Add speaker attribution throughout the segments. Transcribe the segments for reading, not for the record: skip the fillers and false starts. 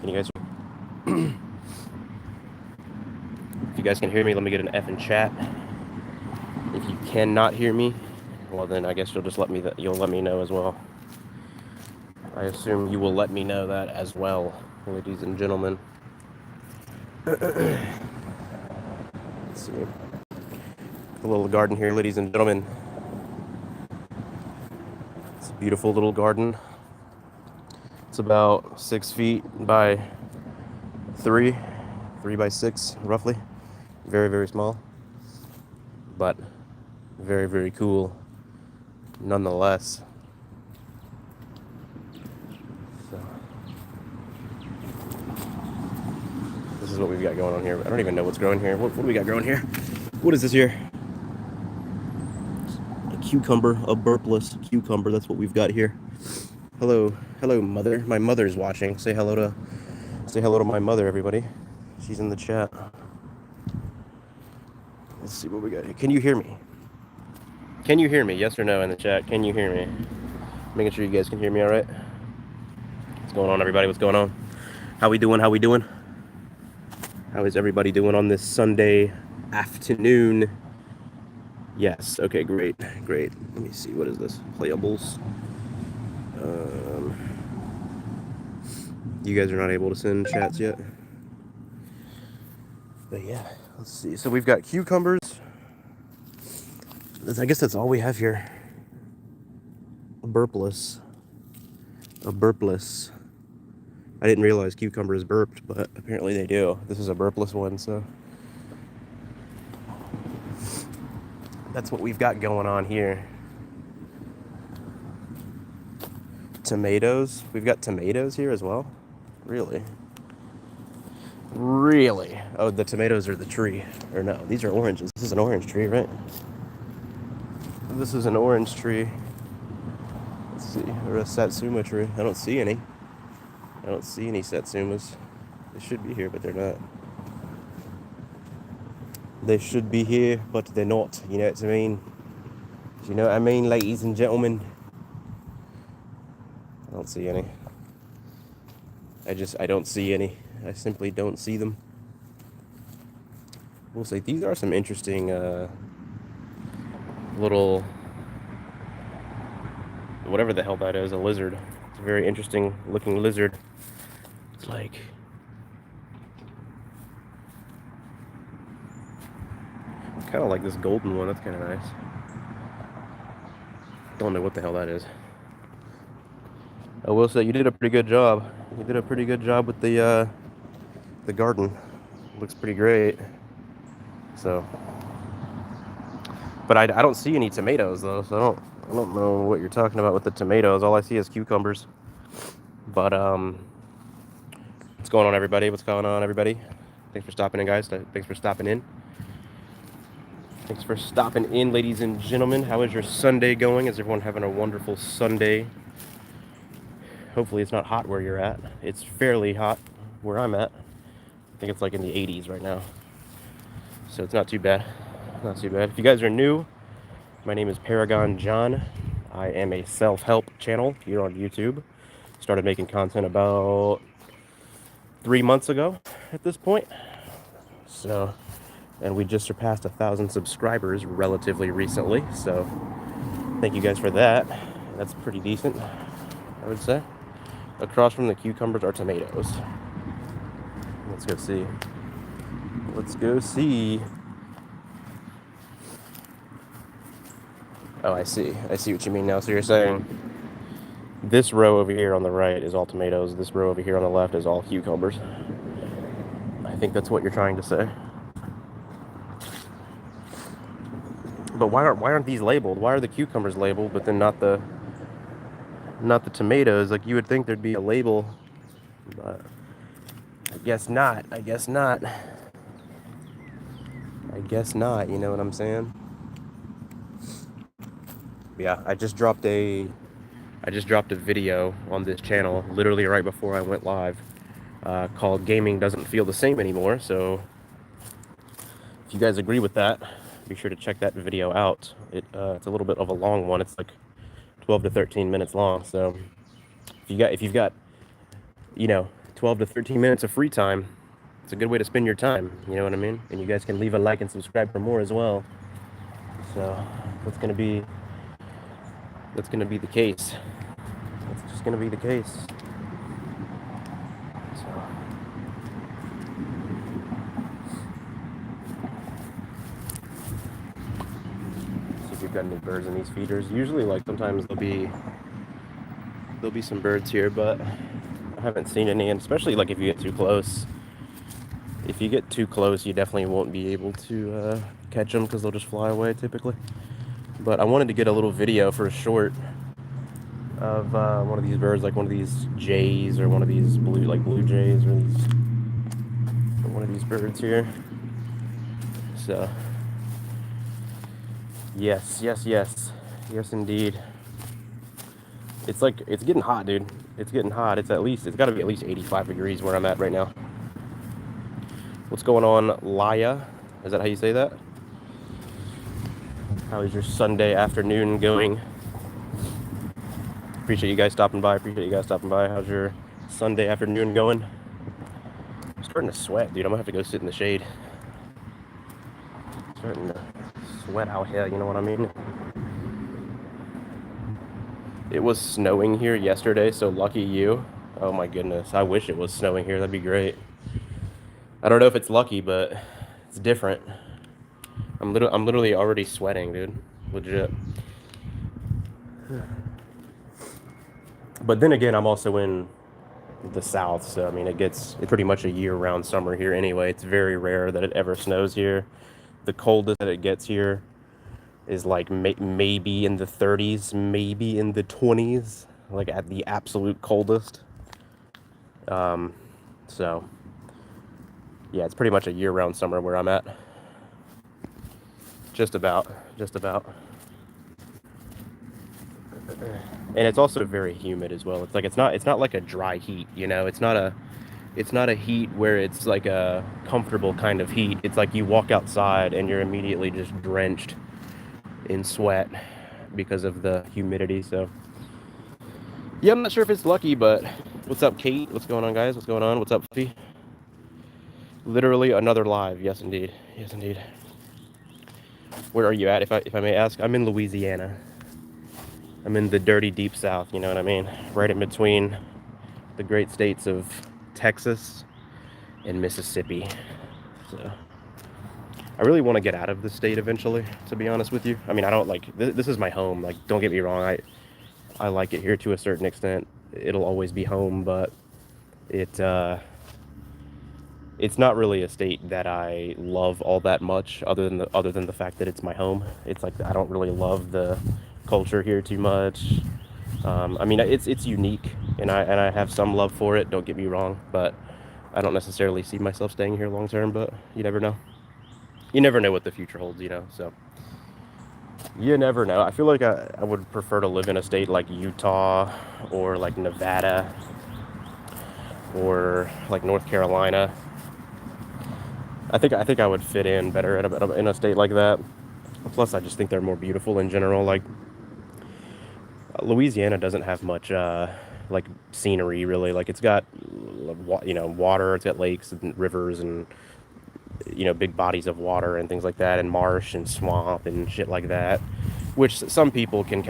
Speaker 1: Can you guys? If you guys can hear me, let me get an F in chat. If you cannot hear me, well then I guess you'll just you'll let me know as well. I assume you will let me know that as well, ladies and gentlemen. Let's see. A little garden here, ladies and gentlemen. It's a beautiful little garden. It's about 6 feet by 3 by 6 roughly. Very, very small, but very, very cool nonetheless. So, this is what we've got going on here. I don't even know what's growing here. What do we got growing here? What is this here? A cucumber, a burpless cucumber. That's what we've got here. Hello, mother. My mother's watching. Say hello to my mother, everybody. She's in the chat. Let's see what we got here. Can you hear me? Can you hear me? Yes or no in the chat? Can you hear me? Making sure you guys can hear me all right. What's going on, everybody? What's going on? How we doing? How is everybody doing on this Sunday afternoon? Yes. Okay, great. Let me see. What is this? Playables. You guys are not able to send chats yet. But yeah, let's see. So we've got cucumbers. I guess that's all we have here. A burpless. I didn't realize cucumbers burped, but apparently they do. This is a burpless one, so that's what we've got going on here. Tomatoes. We've got tomatoes here as well. Really? Oh, the tomatoes are the tree. Or no, these are oranges. This is an orange tree, right? This is an orange tree. Let's see. Or a satsuma tree. I don't see any satsumas. They should be here, but they're not. They should be here, but they're not. You know what I mean? You know what I mean, ladies and gentlemen? I don't see any. I don't see any. I simply don't see them. We'll say these are some interesting little, whatever the hell that is, a lizard. It's a very interesting looking lizard. It's like, kind of like this golden one. That's kind of nice. Don't know what the hell that is. I will say you did a pretty good job. You did a pretty good job with the garden. Looks pretty great. So, but I don't see any tomatoes though, so I don't know what you're talking about with the tomatoes. All I see is cucumbers. But what's going on, everybody? Thanks for stopping in, guys. Thanks for stopping in, ladies and gentlemen. How is your Sunday going? Is everyone having a wonderful Sunday? Hopefully it's not hot where you're at. It's fairly hot where I'm at. I think it's like in the 80s right now. So it's not too bad. If you guys are new, my name is Paragon John. I am a self-help channel here on YouTube. Started making content about 3 months ago at this point. So, and we just surpassed 1,000 subscribers relatively recently. So thank you guys for that. That's pretty decent, I would say. Across from the cucumbers are tomatoes. Let's go see. Oh, I see what you mean now. So you're saying this row over here on the right is all tomatoes. This row over here on the left is all cucumbers. I think that's what you're trying to say. But why aren't these labeled? Why are the cucumbers labeled, but then not the tomatoes? Like, you would think there'd be a label, but I guess not. You know what I'm saying? Yeah, I just dropped a video on this channel literally right before I went live, called "Gaming Doesn't Feel the Same Anymore." So if you guys agree with that, be sure to check that video out. It's a little bit of a long one. It's like 12 to 13 minutes long. So if you've got 12 to 13 minutes of free time. It's a good way to spend your time, you know what I mean? And you guys can leave a like and subscribe for more as well. So that's gonna be the case. That's just gonna be the case. So see if we've got any birds in these feeders. Usually, like sometimes there'll be some birds here, but I haven't seen any. And especially like if you get too close. If you get too close, you definitely won't be able to catch them because they'll just fly away typically. But I wanted to get a little video for a short of one of these birds, like one of these jays or one of these blue jays or one of these birds here. So yes indeed. It's getting hot, dude. It's getting hot. It's got to be at least 85 degrees where I'm at right now. What's going on, Laya? Is that how you say that? How is your Sunday afternoon going? Appreciate you guys stopping by. How's your Sunday afternoon going? I'm starting to sweat, dude. I'm gonna have to go sit in the shade. Starting to sweat out here, you know what I mean? It was snowing here yesterday, so lucky you. Oh my goodness, I wish it was snowing here. That'd be great. I don't know if it's lucky, but it's different. I'm literally already sweating, dude. Legit. But then again, I'm also in the South, so I mean, it's pretty much a year-round summer here anyway. It's very rare that it ever snows here. The coldest that it gets here is like maybe in the 30s, maybe in the 20s, like at the absolute coldest. So yeah, it's pretty much a year-round summer where I'm at. Just about. And it's also very humid as well. It's not like a dry heat, you know. It's not a heat where it's like a comfortable kind of heat. It's like you walk outside and you're immediately just drenched in sweat because of the humidity. So yeah, I'm not sure if it's lucky, but what's up, Kate? What's going on, guys? What's going on? What's up, Fee? Literally another live. Yes, indeed. Where are you at, if I may ask? I'm in Louisiana. I'm in the dirty deep South, you know what I mean? Right in between the great states of Texas and Mississippi. So I really want to get out of the state eventually, to be honest with you. I mean, I don't like this is my home. Like, don't get me wrong. I like it here to a certain extent. It'll always be home, but it's not really a state that I love all that much, other than the fact that it's my home. It's like I don't really love the culture here too much. I mean, it's unique, and I have some love for it. Don't get me wrong, but I don't necessarily see myself staying here long term. But you never know. You never know what the future holds, you know. So you never know. I feel like I would prefer to live in a state like Utah or like Nevada or like North Carolina. I think I would fit in better in a state like that. Plus, I just think they're more beautiful in general. Like Louisiana doesn't have much like scenery really. Like it's got water. It's got lakes and rivers and big bodies of water and things like that, and marsh and swamp and shit like that, which some people can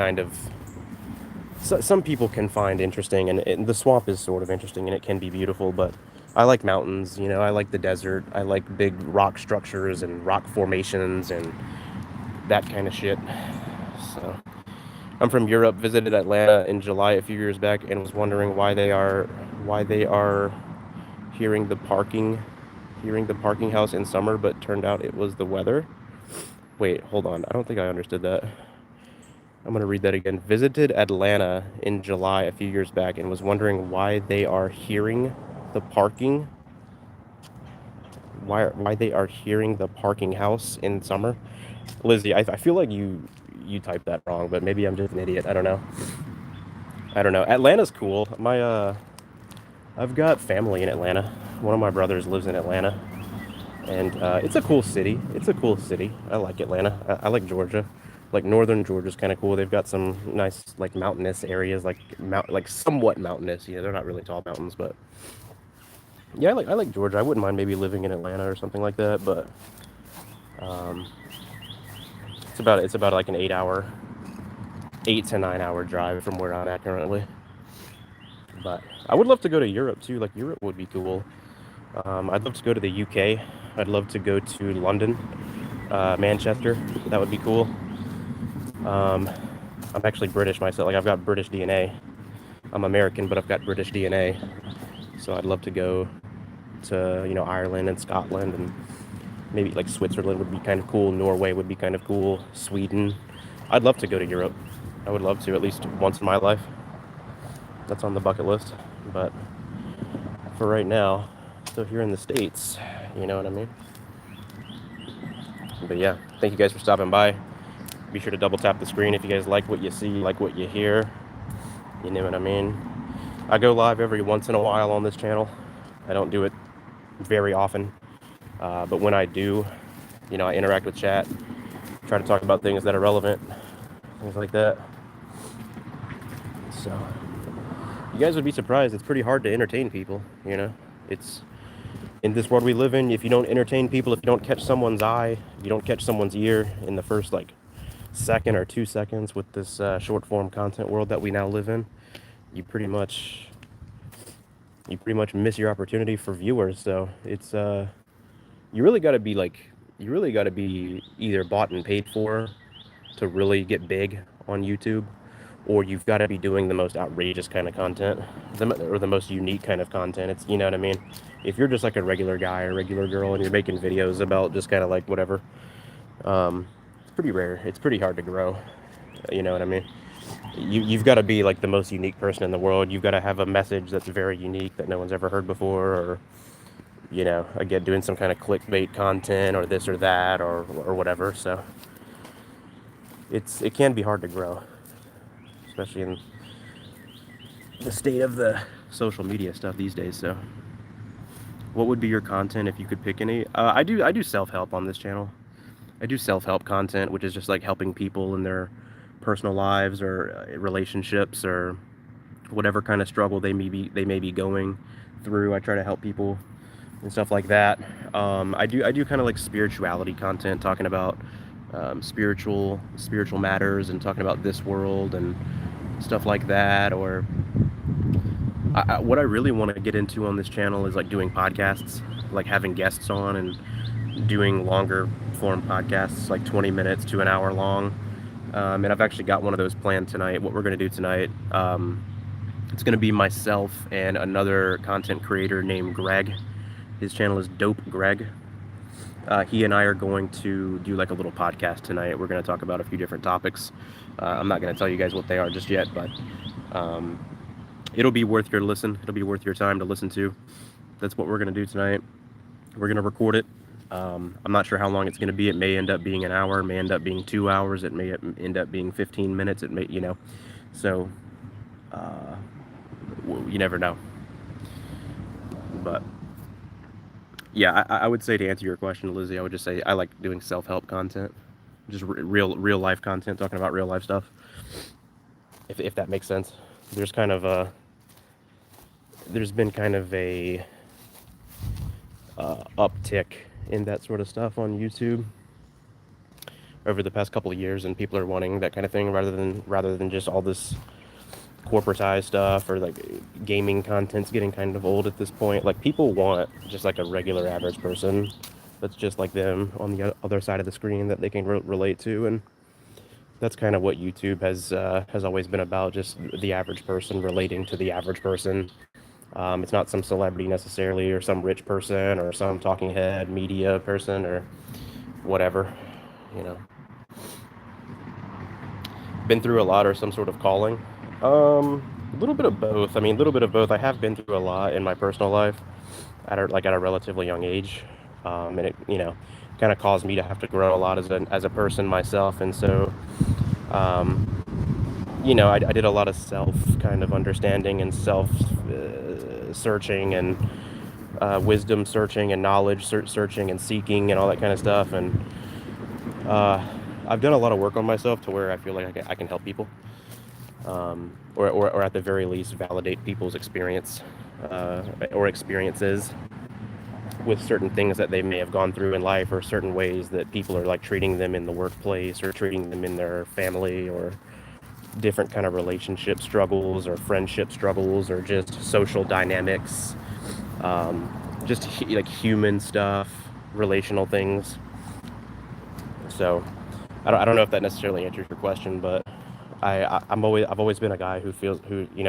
Speaker 1: find interesting, and the swamp is sort of interesting and it can be beautiful, but I like mountains, I like the desert, I like big rock structures and rock formations and that kind of shit. So I'm from Europe, visited Atlanta in July a few years back, and was wondering why they are hearing the parking house in summer, but turned out it was the weather. Wait, hold on. I don't think I understood that. I'm going to read that again. Visited Atlanta in July a few years back and was wondering why they are hearing the parking house in summer. Lizzie, I feel like you typed that wrong, but maybe I'm just an idiot. I don't know. Atlanta's cool. I've got family in Atlanta. One of my brothers lives in Atlanta, and it's a cool city. I like Atlanta. I like Georgia. Like northern Georgia's kind of cool. They've got some nice like mountainous areas, like somewhat mountainous. They're not really tall mountains, but Yeah, I like Georgia. I wouldn't mind maybe living in Atlanta or something like that, but um, it's about like an 8 to 9 hour drive from where I'm at currently. But I would love to go to Europe too. Like Europe would be cool. I'd love to go to the UK. I'd love to go to London, Manchester. That would be cool. Um, I'm actually British myself. Like I've got British DNA. I'm American, but I've got British DNA. So I'd love to go to Ireland and Scotland, and maybe like Switzerland would be kind of cool. Norway would be kind of cool. Sweden. I'd love to go to Europe. I would love to at least once in my life. That's on the bucket list. But for right now, still here in the States. You know what I mean? But yeah, thank you guys for stopping by. Be sure to double tap the screen if you guys like what you see, like what you hear. You know what I mean? I go live every once in a while on this channel. I don't do it very often, but when I do, I interact with chat, try to talk about things that are relevant, things like that. So you guys would be surprised. It's pretty hard to entertain people. It's in this world we live in. If you don't entertain people, if you don't catch someone's eye, if you don't catch someone's ear in the first like second or 2 seconds with this short form content world that we now live in, you pretty much miss your opportunity for viewers. So it's you really got to be either bought and paid for to really get big on YouTube, or you've got to be doing the most outrageous kind of content, or the most unique kind of content. It's, you know what I mean? If you're just like a regular guy or regular girl and you're making videos about just kind of like whatever, it's pretty rare. It's pretty hard to grow. You know what I mean? You've got to be like the most unique person in the world. You've got to have a message that's very unique that no one's ever heard before, or again, doing some kind of clickbait content or this or that or whatever. So it can be hard to grow, especially in the state of the social media stuff these days. So what would be your content if you could pick any? I do self-help on this channel. I do self-help content, which is just like helping people in their personal lives or relationships or whatever kind of struggle they may be going through. I try to help people and stuff like that. I do kind of like spirituality content, talking about spiritual matters and talking about this world and stuff like that. Or what I really want to get into on this channel is like doing podcasts, like having guests on and doing longer form podcasts, like 20 minutes to an hour long. And I've actually got one of those planned tonight. What we're going to do tonight, it's going to be myself and another content creator named Greg. His channel is Dope Greg. He and I are going to do like a little podcast tonight. We're going to talk about a few different topics. I'm not going to tell you guys what they are just yet, but it'll be worth your listen. It'll be worth your time to listen to. That's what we're going to do tonight. We're going to record it. I'm not sure how long it's going to be. It may end up being an hour, it may end up being 2 hours, it may end up being 15 minutes. It may, so you never know. But yeah, I would say, to answer your question, Lizzie, I would just say I like doing self-help content, just real life content, talking about real life stuff. If that makes sense. There's been kind of a uptick in that sort of stuff on YouTube over the past couple of years, and people are wanting that kind of thing rather than just all this corporatized stuff, or like gaming content's getting kind of old at this point. Like people want just like a regular average person that's just like them on the other side of the screen that they can relate to, and that's kind of what YouTube has always been about, just the average person relating to the average person. It's not some celebrity necessarily, or some rich person, or some talking head media person, or whatever, Been through a lot, or some sort of calling. A little bit of both. I mean, a little bit of both. I have been through a lot in my personal life at a relatively young age, and it kind of caused me to have to grow a lot as a person myself, and so I did a lot of self kind of understanding and self searching and wisdom searching and knowledge searching and seeking and all that kind of stuff, and I've done a lot of work on myself to where I feel like I can help people, or at the very least validate people's experience or experiences with certain things that they may have gone through in life, or certain ways that people are like treating them in the workplace or treating them in their family, or different kind of relationship struggles or friendship struggles or just social dynamics, just like human stuff, relational things. So I don't know if that necessarily answers your question, but I've always been a guy who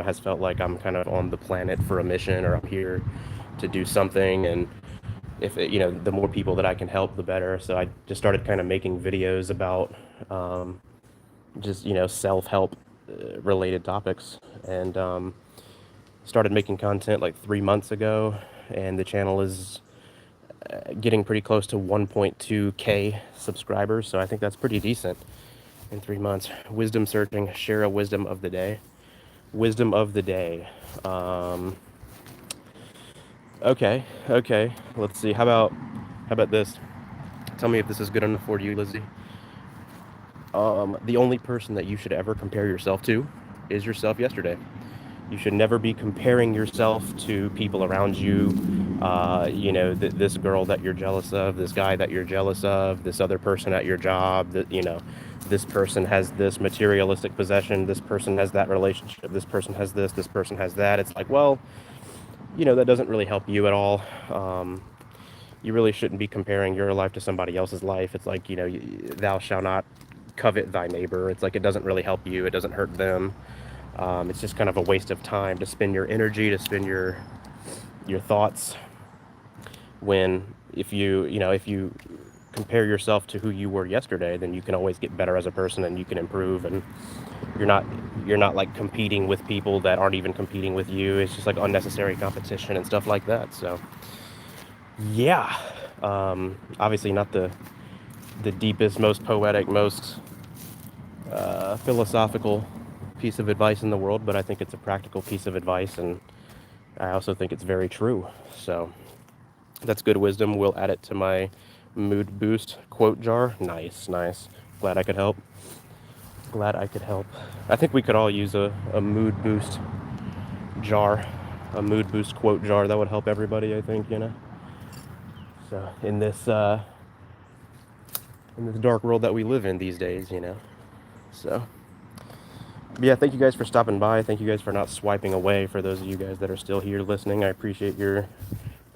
Speaker 1: has felt like I'm kind of on the planet for a mission, or I'm here to do something. And if it, the more people that I can help, the better. So I just started kind of making videos about just self-help related topics, and started making content like 3 months ago, and the channel is getting pretty close to 1.2K subscribers. So I think that's pretty decent in 3 months. Wisdom searching, share a wisdom of the day. Wisdom of the day. Okay. Let's see. How about this? Tell me if this is good enough for you, Lizzie. The only person that you should ever compare yourself to is yourself yesterday. You should never be comparing yourself to people around you. This girl that you're jealous of, this guy that you're jealous of, this other person at your job, this person has this materialistic possession, this person has that relationship, this person has this person has that. It's like, well, that doesn't really help you at all. You really shouldn't be comparing your life to somebody else's life. It's like, thou shalt not covet thy neighbor. It's like, it doesn't really help you. It doesn't hurt them. It's just kind of a waste of time to spend your energy, to spend your thoughts, when if you compare yourself to who you were yesterday, then you can always get better as a person, and you can improve, and you're not like competing with people that aren't even competing with you. It's just like unnecessary competition and stuff like that. So yeah, obviously not the deepest, most poetic, most philosophical piece of advice in the world, but I think it's a practical piece of advice, and I also think it's very true. So that's good wisdom. We'll add it to my mood boost quote jar. Nice. Glad I could help. I think we could all use a mood boost jar, a mood boost quote jar. That would help everybody, I think, So in this dark world that we live in these days, So yeah, thank you guys for stopping by. Thank you guys for not swiping away. For those of you guys that are still here listening, I appreciate your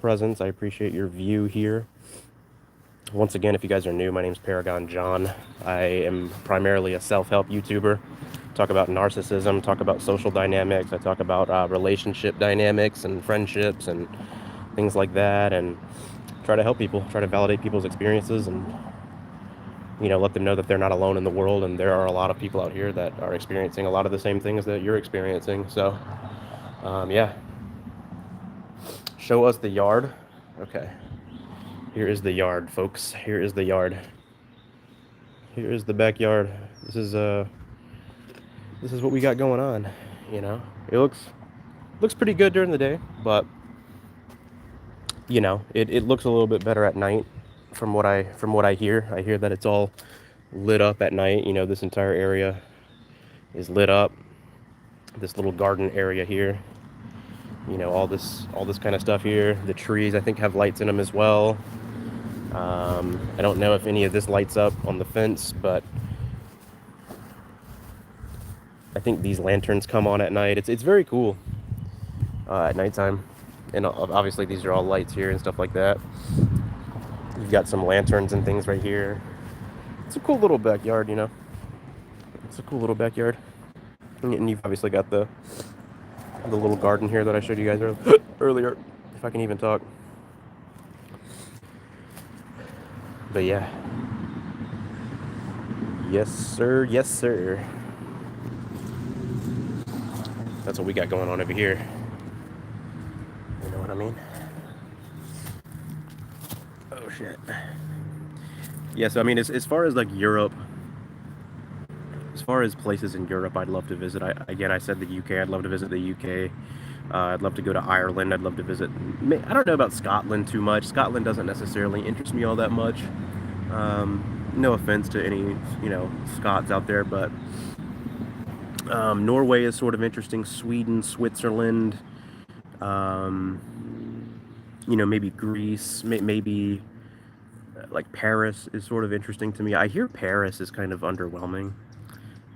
Speaker 1: presence. I appreciate your view here. Once again, if you guys are new, my name is Paragon John. I am primarily a self-help YouTuber. Talk about narcissism, talk about social dynamics. I talk about relationship dynamics and friendships and things like that, and try to help people, try to validate people's experiences, and let them know that they're not alone in the world, and there are a lot of people out here that are experiencing a lot of the same things that you're experiencing. So yeah, show us the yard. Okay, here is the yard, folks. Here is the yard. Here is the backyard. This is what we got going on. It looks pretty good during the day, but it looks a little bit better at night. From what I hear that it's all lit up at night. This entire area is lit up. This little garden area here, all this kind of stuff here. The trees, I think, have lights in them as well. I don't know if any of this lights up on the fence, but I think these lanterns come on at night. It's very cool at nighttime, and obviously these are all lights here and stuff like that. You've got some lanterns and things right here. It's a cool little backyard, It's a cool little backyard. And you've obviously got the little garden here that I showed you guys earlier, if I can even talk. But yeah. Yes, sir. That's what we got going on over here. You know what I mean? Oh shit. Yeah, so I mean, as far as like Europe, as far as places in Europe I'd love to visit, I said the UK. I'd love to visit the UK. I'd love to go to Ireland. I'd love to visit. I don't know about Scotland too much. Scotland doesn't necessarily interest me all that much. No offense to any Scots out there, but Norway is sort of interesting. Sweden, Switzerland, Um, you know, maybe Greece, maybe like Paris is sort of interesting to me. I hear Paris is kind of underwhelming,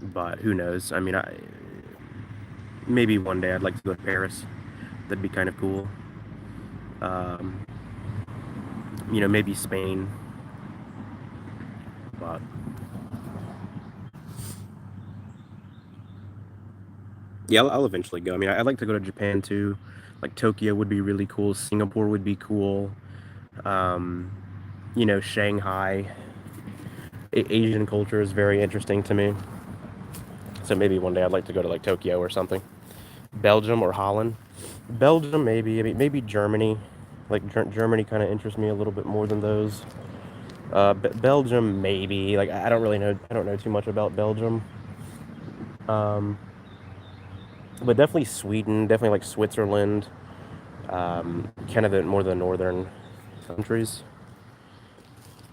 Speaker 1: but who knows? I mean, maybe one day I'd like to go to Paris. That'd be kind of cool. Um, you know, maybe Spain, but yeah, I'll eventually go. I mean, I'd like to go to Japan too. Like Tokyo would be really cool. Singapore would be cool. Um, you know, Shanghai. Asian culture is very interesting to me. So maybe one day I'd like to go to like Tokyo or something. Belgium or Holland. Belgium, maybe. I mean, maybe Germany. Like Germany kind of interests me a little bit more than those. Belgium, maybe. Like I don't really know. I don't know too much about Belgium. Um, but definitely Sweden. Definitely like Switzerland. Kind of more the northern countries.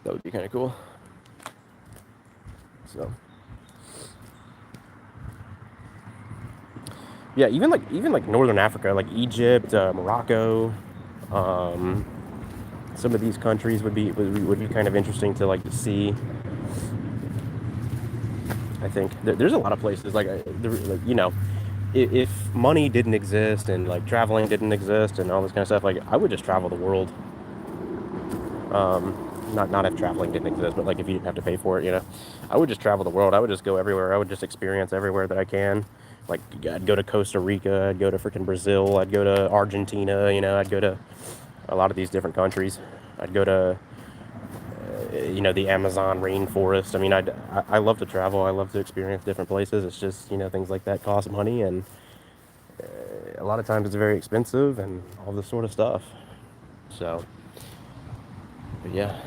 Speaker 1: That would be kind of cool. So yeah, even like northern Africa, like Egypt, Morocco. Um, some of these countries would be kind of interesting to like to see. I think there's a lot of places like you know, if money didn't exist and like traveling didn't exist and all this kind of stuff, like I would just travel the world. Not if traveling didn't exist, but like if you didn't have to pay for it, you know, I would just travel the world. I would just go everywhere. I would just experience everywhere that I can. Like I'd go to Costa Rica, I'd go to freaking Brazil, I'd go to Argentina, you know, I'd go to a lot of these different countries. I'd go to you know, the Amazon rainforest. I mean, I love to travel. I love to experience different places. It's just, you know, things like that cost money, and a lot of times it's very expensive and all this sort of stuff. So, but yeah,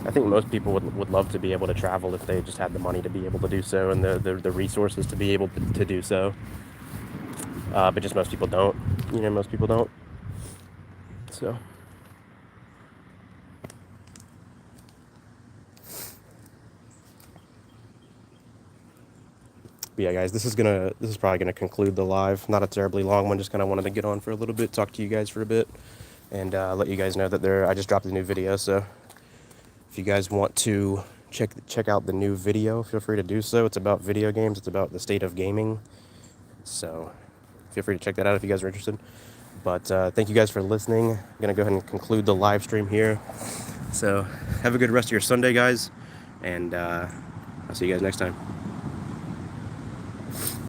Speaker 1: I think most people would love to be able to travel if they just had the money to be able to do so and the resources to be able to do so. But just most people don't. You know, most people don't. So. But yeah, guys, this is probably gonna conclude the live. Not a terribly long one. Just kind of wanted to get on for a little bit, talk to you guys for a bit, and let you guys know that I just dropped a new video. So if you guys want to check out the new video, feel free to do so. It's about video games. It's about the state of gaming. So feel free to check that out if you guys are interested. But thank you guys for listening. I'm gonna go ahead and conclude the live stream here. So have a good rest of your Sunday, guys, and I'll see you guys next time.